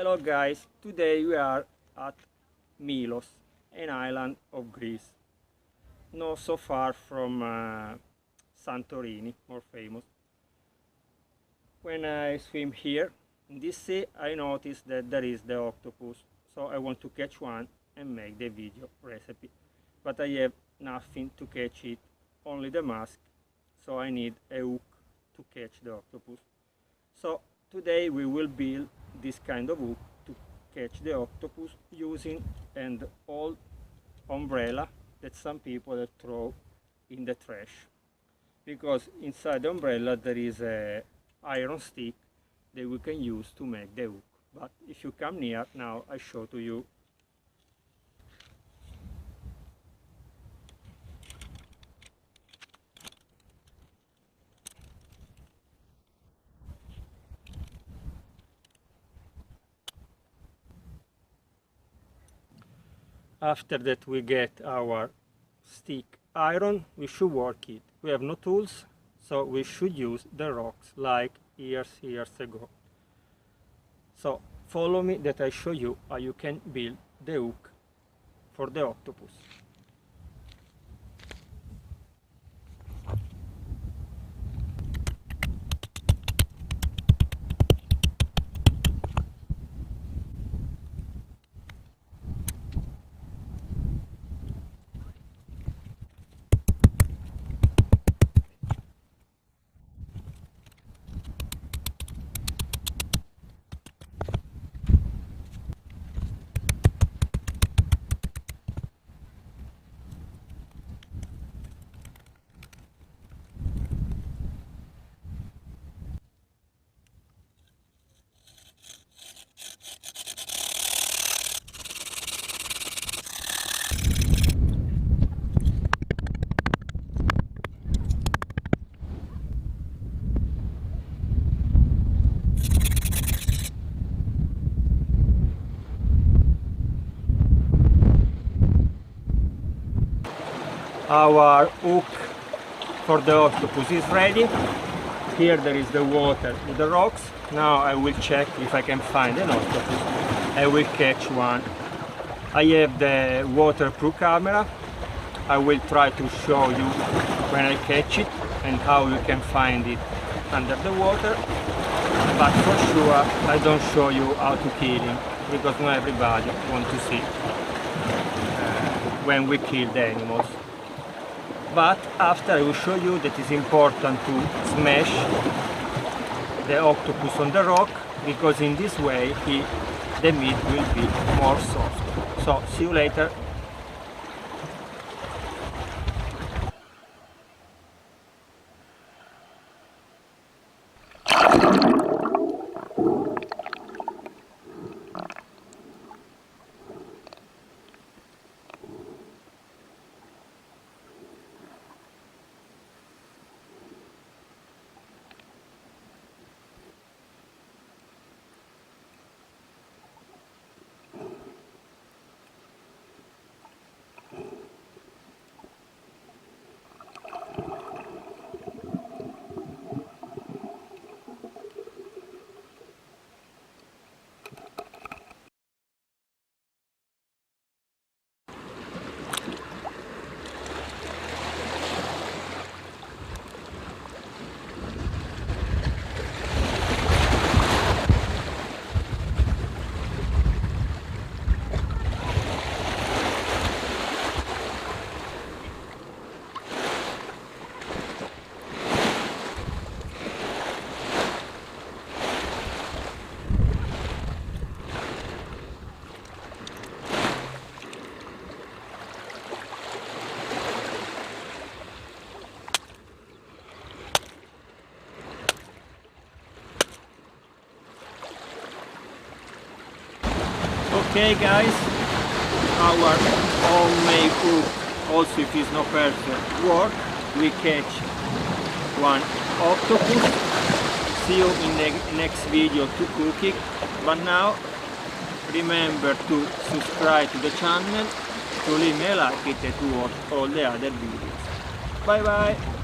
Hello guys, today we are at MILOS, an island of Greece, not so far from Santorini, more famous. When I swim here in this sea, I noticed that there is the octopus, so I want to catch one and make the video recipe. But I have nothing to catch it, only the mask, so I need a hook to catch the octopus. So today we will build this kind of hook to catch the octopus using an old umbrella that some people throw in the trash, because inside the umbrella there is a iron stick that we can use to make the hook. But if you come near now, I show to you. After that we get our stick iron, we should work it. We have no tools, so we should use the rocks like years ago. So follow me that I show you how you can build the hook for the octopus. Our hook for the octopus is ready. Here there is the water and the rocks. Now I will check if I can find an octopus. I will catch one. I have the waterproof camera. I will try to show you when I catch it and how you can find it under the water. But for sure I don't show you how to kill him, because not everybody wants to see when we kill the animals. But after I will show you that it's important to smash the octopus on the rock, because in this way the meat will be more soft. So see you later. Okay guys, our homemade hook, also if it's not perfect, work. We catch one octopus. See you in the next video to cook it. But now remember to subscribe to the channel, to leave me a like it, and to watch all the other videos. Bye bye!